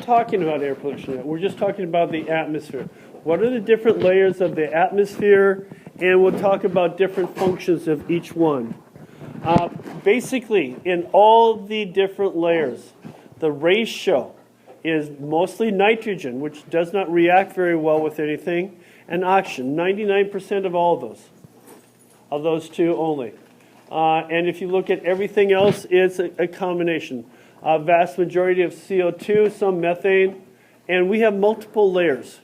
talking about air pollution yet. We're just talking about the atmosphere. What are the different layers of the atmosphere? And we'll talk about different functions of each one. Basically, in all the different layers, the ratio is mostly nitrogen, which does not react very well with anything, and oxygen. 99% of all of those two only. And if you look at everything else, it's a combination. A vast majority of CO2, some methane, and we have multiple layers.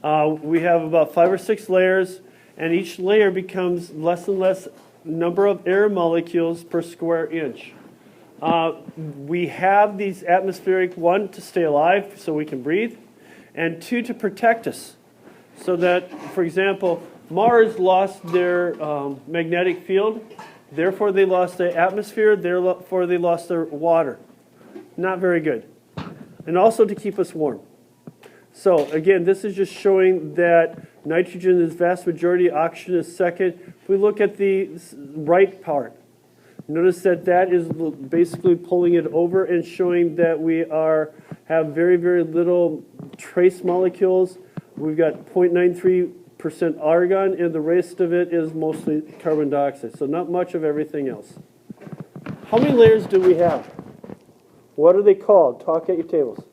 We have about 5 or 6 layers, and each layer becomes less and less number of air molecules per square inch. We have these atmospheric, 1, to stay alive so we can breathe, and 2, to protect us. So that, for example, Mars lost their magnetic field, therefore they lost the atmosphere, therefore they lost their water. Not very good. And also to keep us warm. So again, this is just showing that nitrogen is vast majority, oxygen is second. If we look at the right part, notice that that is basically pulling it over and showing that we have very, very little trace molecules. We've got 0.93% argon, and the rest of it is mostly carbon dioxide. So not much of everything else. How many layers do we have? What are they called? Talk at your tables.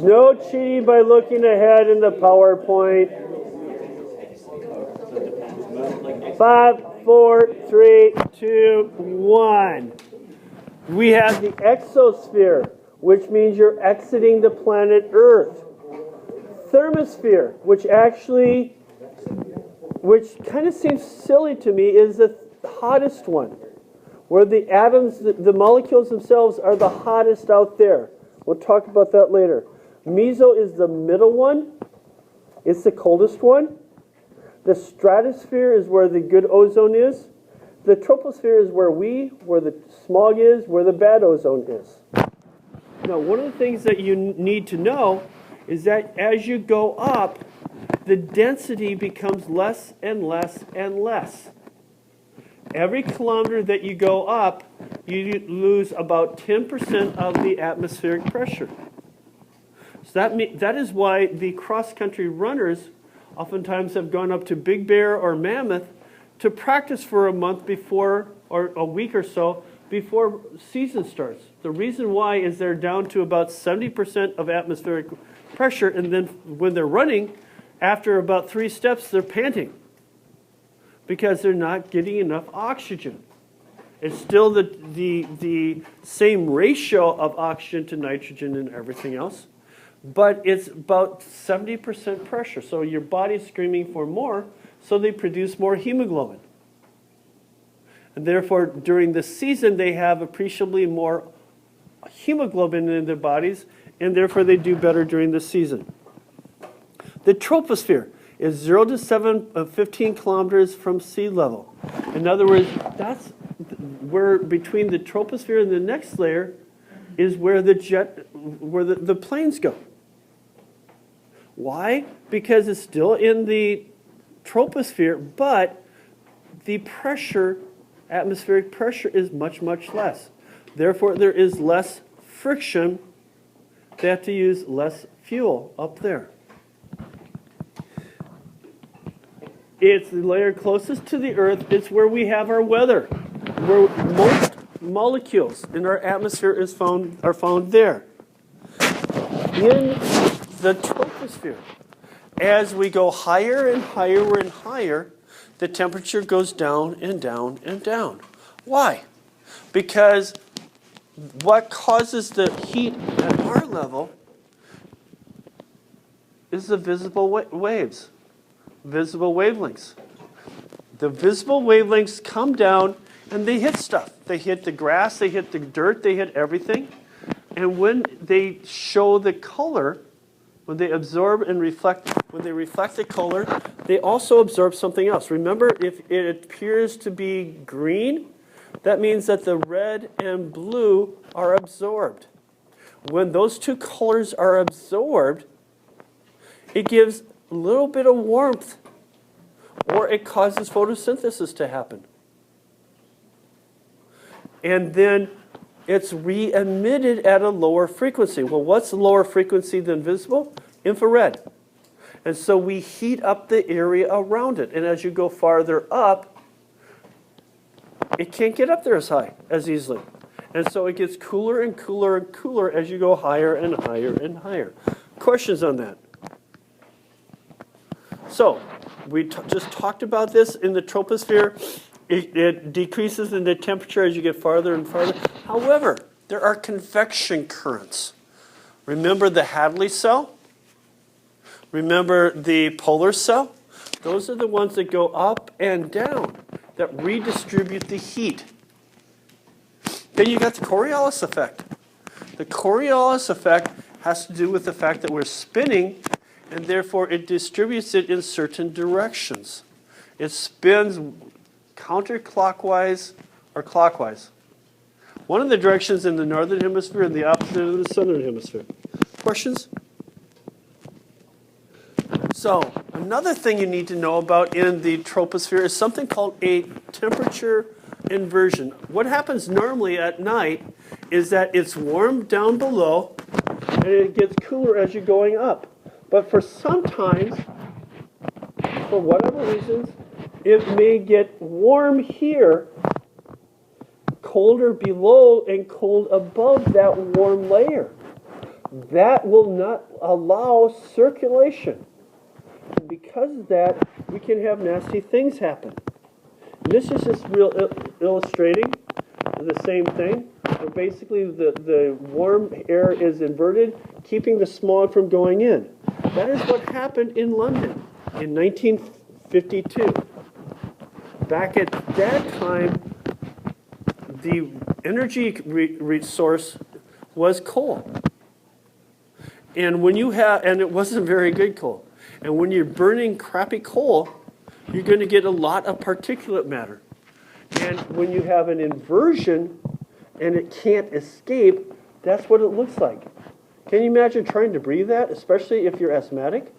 No cheating by looking ahead in the PowerPoint. 5, 4, 3, 2, 1. We have the exosphere, which means you're exiting the planet Earth. Thermosphere, which kind of seems silly to me, is the hottest one, where the atoms, the molecules themselves are the hottest out there. We'll talk about that later. Meso is the middle one. It's the coldest one. The stratosphere is where the good ozone is. The troposphere is where the smog is, where the bad ozone is. Now, one of the things that you need to know is that as you go up, the density becomes less and less and less. Every kilometer that you go up, you lose about 10% of the atmospheric pressure. So that is why the cross-country runners oftentimes have gone up to Big Bear or Mammoth to practice for a month before, or a week or so, before season starts. The reason why is they're down to about 70% of atmospheric pressure, and then when they're running, after about 3 steps, they're panting because they're not getting enough oxygen. It's still the same ratio of oxygen to nitrogen and everything else, but it's about 70% pressure. So your body's screaming for more, so they produce more hemoglobin. And therefore, during the season, they have appreciably more hemoglobin in their bodies, and therefore they do better during the season. The troposphere is 0 to 15 kilometers from sea level. In other words, that's where between the troposphere and the next layer is where the planes go. Why? Because it's still in the troposphere, but the pressure, atmospheric pressure, is much, much less. Therefore, there is less friction. They have to use less fuel up there. It's the layer closest to the Earth. It's where we have our weather, where most molecules in our atmosphere are found there. In the troposphere, as we go higher and higher and higher, the temperature goes down and down and down. Why? Because what causes the heat at our level is the visible waves. Visible wavelengths. The visible wavelengths come down and they hit stuff. They hit the grass, they hit the dirt, they hit everything. And when they show the color, when they absorb and reflect, when they reflect the color, they also absorb something else. Remember, if it appears to be green, that means that the red and blue are absorbed. When those two colors are absorbed, it gives a little bit of warmth, or it causes photosynthesis to happen. And then it's re-emitted at a lower frequency. Well, what's lower frequency than visible? Infrared. And so we heat up the area around it. And as you go farther up, it can't get up there as high, as easily. And so it gets cooler and cooler and cooler as you go higher and higher and higher. Questions on that? So we just talked about this in the troposphere. It decreases in the temperature as you get farther and farther. However, there are convection currents. Remember the Hadley cell? Remember the polar cell? Those are the ones that go up and down, that redistribute the heat. Then you got the Coriolis effect. The Coriolis effect has to do with the fact that we're spinning, and therefore it distributes it in certain directions. It spins counterclockwise or clockwise. One of the directions in the northern hemisphere and the opposite in the southern hemisphere. Questions? So, another thing you need to know about in the troposphere is something called a temperature inversion. What happens normally at night is that it's warm down below and it gets cooler as you're going up. But for sometimes, for whatever reasons, it may get warm here, colder below and cold above that warm layer. That will not allow circulation. And because of that, we can have nasty things happen. And this is just illustrating the same thing. Where basically, the warm air is inverted, keeping the smog from going in. That is what happened in London in 1952. Back at that time, the energy resource was coal. And when you have, and it wasn't very good coal. And when you're burning crappy coal, you're going to get a lot of particulate matter. And when you have an inversion and it can't escape, that's what it looks like. Can you imagine trying to breathe that, especially if you're asthmatic?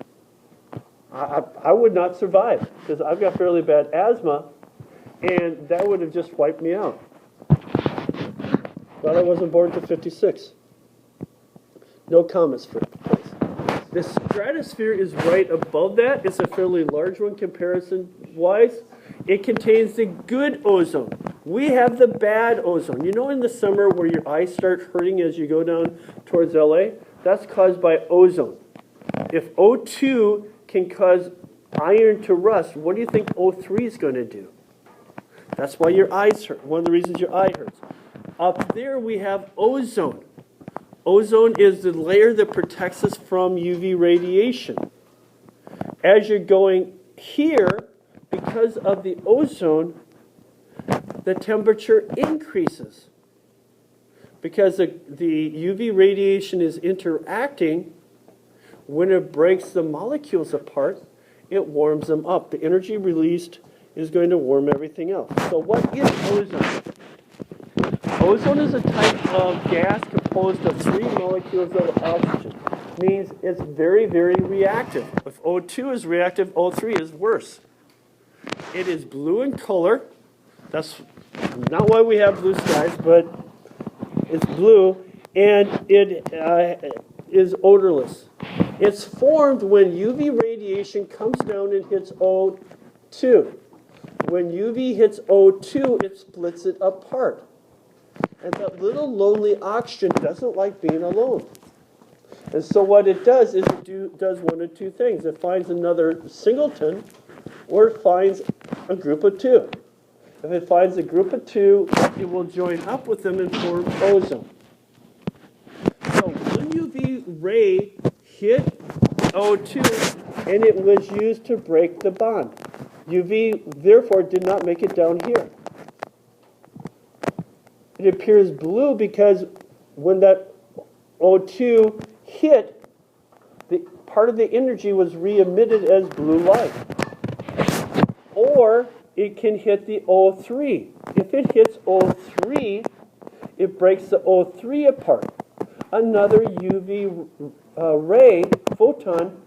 I would not survive because I've got fairly bad asthma, and that would have just wiped me out. But I wasn't born until 56. No comments for place. The stratosphere is right above that. It's a fairly large one comparison-wise. It contains the good ozone. We have the bad ozone. You know in the summer where your eyes start hurting as you go down towards LA? That's caused by ozone. If O2 can cause iron to rust, what do you think O3 is going to do? That's why your eyes hurt. One of the reasons your eye hurts. Up there we have ozone. Ozone is the layer that protects us from UV radiation. As you're going here, because of the ozone, the temperature increases. Because the UV radiation is interacting, when it breaks the molecules apart, it warms them up. The energy released is going to warm everything else. So what is ozone? Ozone is a type of gas composed of 3 molecules of oxygen. Means it's very, very reactive. If O2 is reactive, O3 is worse. It is blue in color. That's not why we have blue skies, but it's blue, and it is odorless. It's formed when UV radiation comes down and hits O2. When UV hits O2, it splits it apart. And that little lonely oxygen doesn't like being alone. And so what it does is it does one of two things. It finds another singleton, or it finds a group of 2. If it finds a group of 2, it will join up with them and form ozone. So one UV ray hit O2, and it was used to break the bond. UV, therefore, did not make it down here. It appears blue because when that O2 hit, the part of the energy was re-emitted as blue light. Or it can hit the O3. If it hits O3, it breaks the O3 apart. Another UV ray, photon,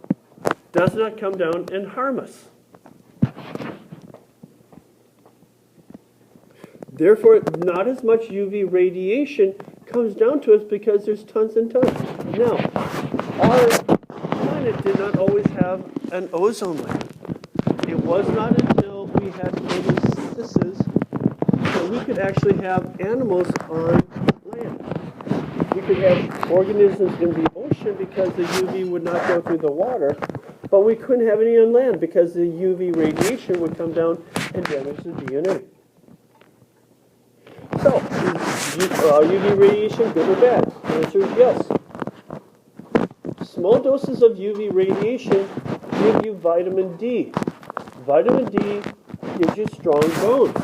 does not come down and harm us. Therefore, not as much UV radiation comes down to us because there's tons and tons. Now, our planet did not always have an ozone layer. It was not until we had photosynthesis that we could actually have animals on land. We could have organisms in the ocean because the UV would not go through the water, but we couldn't have any on land because the UV radiation would come down and damage the DNA. So, is UV radiation good or bad? The answer is yes. Small doses of UV radiation give you vitamin D. Vitamin D gives you strong bones.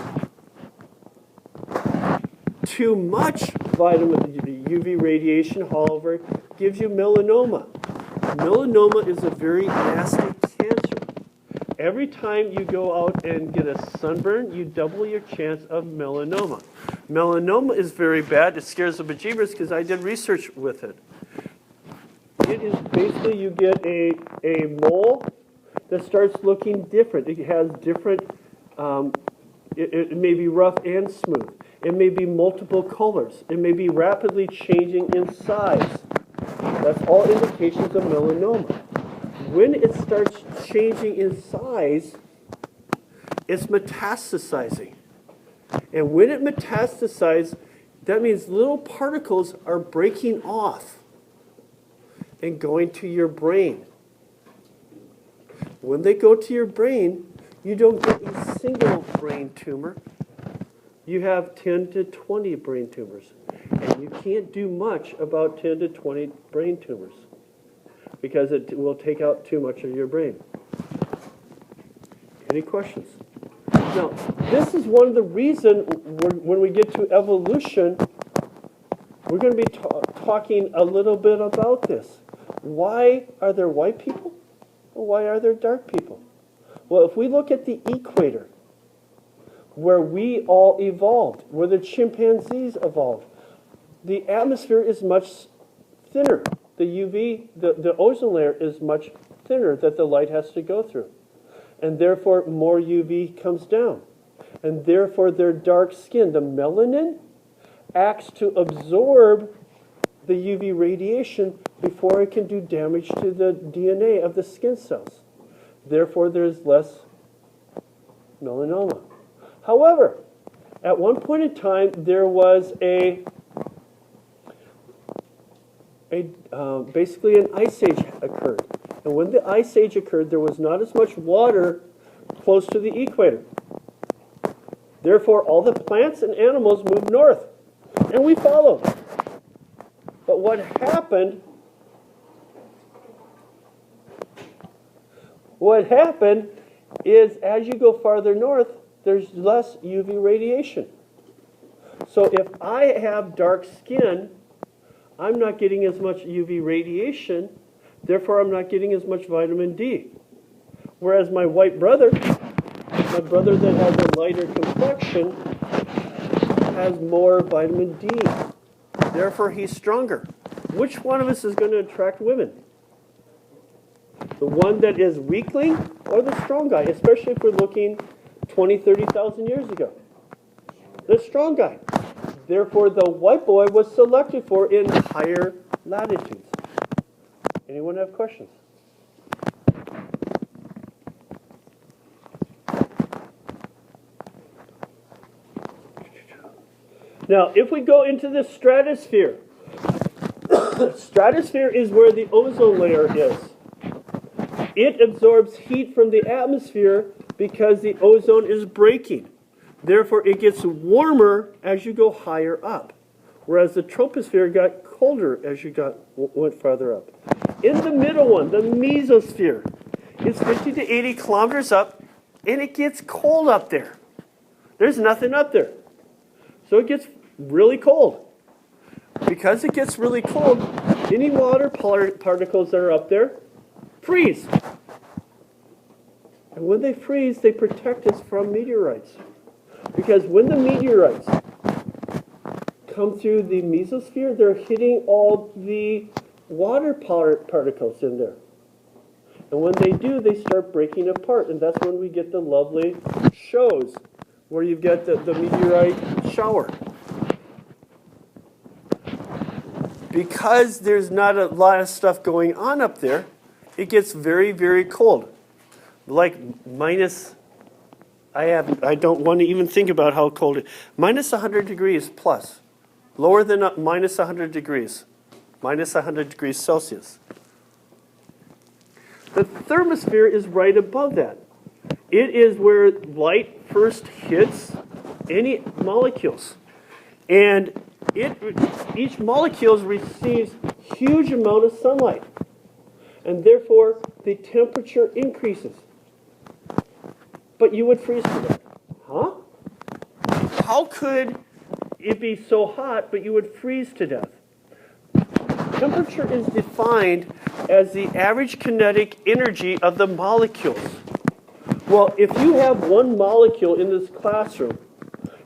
Too much UV radiation, however, gives you melanoma. Melanoma is a very nasty cancer. Every time you go out and get a sunburn, you double your chance of melanoma. Melanoma is very bad. It scares the bejeebers because I did research with it. It is basically you get a mole that starts looking different. It has different, it may be rough and smooth. It may be multiple colors. It may be rapidly changing in size. That's all indications of melanoma. When it starts changing in size, it's metastasizing. And when it metastasizes, that means little particles are breaking off and going to your brain. When they go to your brain, you don't get a single brain tumor. You have 10 to 20 brain tumors. And you can't do much about 10 to 20 brain tumors because it will take out too much of your brain. Any questions? Now, this is one of the reasons when we get to evolution, we're going to be talking a little bit about this. Why are there white people? Or why are there dark people? Well, if we look at the equator, where we all evolved, where the chimpanzees evolved, the atmosphere is much thinner. The UV, the ozone layer is much thinner that the light has to go through. And therefore, more UV comes down. And therefore, their dark skin, the melanin, acts to absorb the UV radiation before it can do damage to the DNA of the skin cells. Therefore, there's less melanoma. However, at one point in time, there was basically an ice age occurred. And when the ice age occurred, there was not as much water close to the equator. Therefore, all the plants and animals moved north, and we followed. But what happened is as you go farther north, there's less UV radiation. So if I have dark skin, I'm not getting as much UV radiation, therefore I'm not getting as much vitamin D. Whereas my white brother, my brother that has a lighter complexion, has more vitamin D. Therefore he's stronger. Which one of us is going to attract women? The one that is weakling or the strong guy, especially if we're looking 20, 30,000 years ago? The strong guy. Therefore, the white boy was selected for in higher latitudes. Anyone have questions? Now, if we go into the stratosphere, stratosphere is where the ozone layer is. It absorbs heat from the atmosphere because the ozone is breaking. Therefore, it gets warmer as you go higher up, whereas the troposphere got colder as you went farther up. In the middle one, the mesosphere, it's 50 to 80 kilometers up, and it gets cold up there. There's nothing up there. So it gets really cold. Because it gets really cold, any water particles that are up there freeze. And when they freeze, they protect us from meteorites. Because when the meteorites come through the mesosphere, they're hitting all the water particles in there. And when they do, they start breaking apart. And that's when we get the lovely shows where you've got the meteorite shower. Because there's not a lot of stuff going on up there, it gets very, very cold. Like minus, I don't want to even think about how cold it is. Minus 100 degrees plus. Lower than minus 100 degrees. Minus 100 degrees Celsius. The thermosphere is right above that. It is where light first hits any molecules. And each molecule receives huge amount of sunlight. And therefore, the temperature increases. But you would freeze to death. Huh? How could it be so hot, but you would freeze to death? Temperature is defined as the average kinetic energy of the molecules. Well, if you have one molecule in this classroom,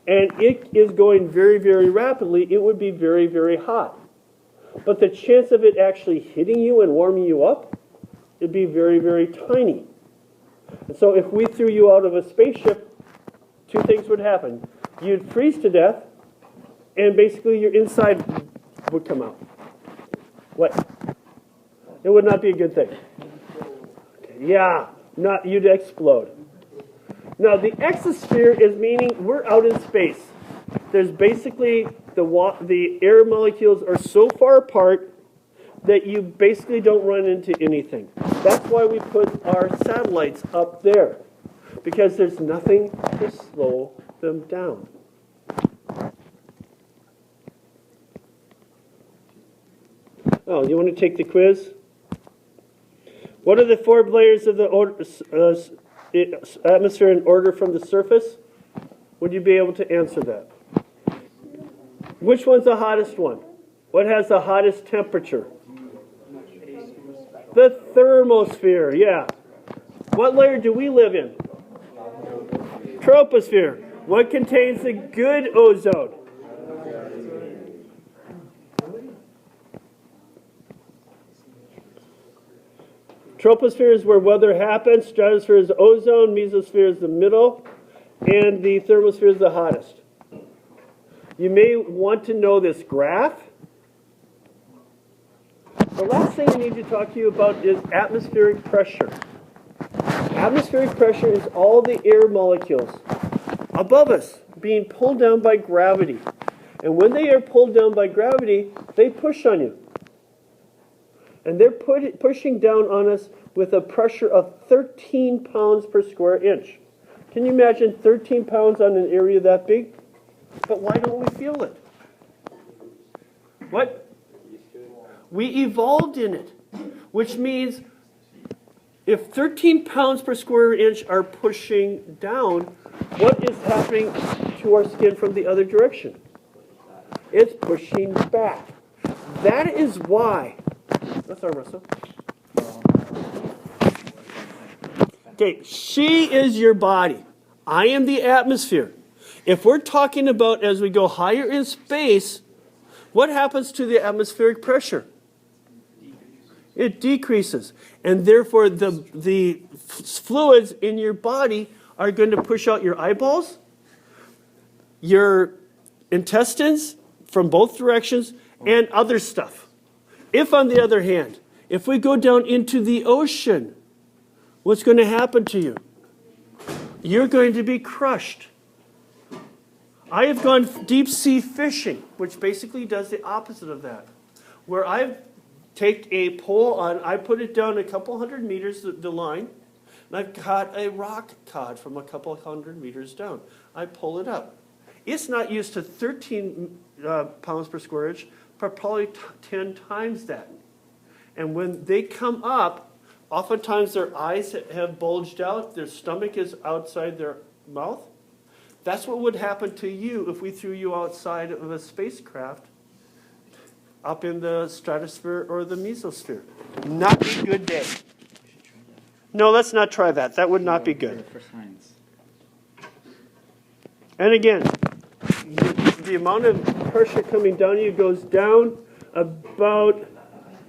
and it is going very, very rapidly, it would be very, very hot. But the chance of it actually hitting you and warming you up, it'd be very, very tiny. And so if we threw you out of a spaceship, two things would happen. You'd freeze to death, and basically your inside would come out. What? It would not be a good thing. Yeah, you'd explode. Now, the exosphere is meaning we're out in space. There's basically the air molecules are so far apart that you basically don't run into anything. That's why we put our satellites up there, because there's nothing to slow them down. Oh, you want to take the quiz? What are the four layers of the atmosphere in order from the surface? Would you be able to answer that? Which one's the hottest one? What has the hottest temperature? The thermosphere, yeah. What layer do we live in? Troposphere. What contains the good ozone? Troposphere is where weather happens. Stratosphere is ozone. Mesosphere is the middle. And the thermosphere is the hottest. You may want to know this graph. The last thing I need to talk to you about is atmospheric pressure. Atmospheric pressure is all the air molecules above us being pulled down by gravity. And when they are pulled down by gravity, they push on you. And they're pushing down on us with a pressure of 13 pounds per square inch. Can you imagine 13 pounds on an area that big? But why don't we feel it? What? We evolved in it, which means if 13 pounds per square inch are pushing down, what is happening to our skin from the other direction? It's pushing back. That is why. That's our Russell. Okay, she is your body. I am the atmosphere. If we're talking about as we go higher in space, what happens to the atmospheric pressure? It decreases. And therefore, the fluids in your body are going to push out your eyeballs, your intestines from both directions, and other stuff. If, on the other hand, if we go down into the ocean, what's going to happen to you? You're going to be crushed. I have gone deep sea fishing, which basically does the opposite of that, where I take a pole on, I put it down a couple hundred meters, the line, and I've caught a rock cod from a couple hundred meters down. I pull it up. It's not used to 13 pounds per square inch, but probably 10 times that. And when they come up, oftentimes their eyes have bulged out, their stomach is outside their mouth. That's what would happen to you if we threw you outside of a spacecraft up in the stratosphere or the mesosphere. Not a good day. No, let's not try that. That would not be good. And again, the amount of pressure coming down you goes down about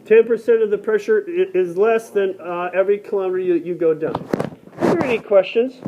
10% of the pressure is less than every kilometer you go down. Are there any questions?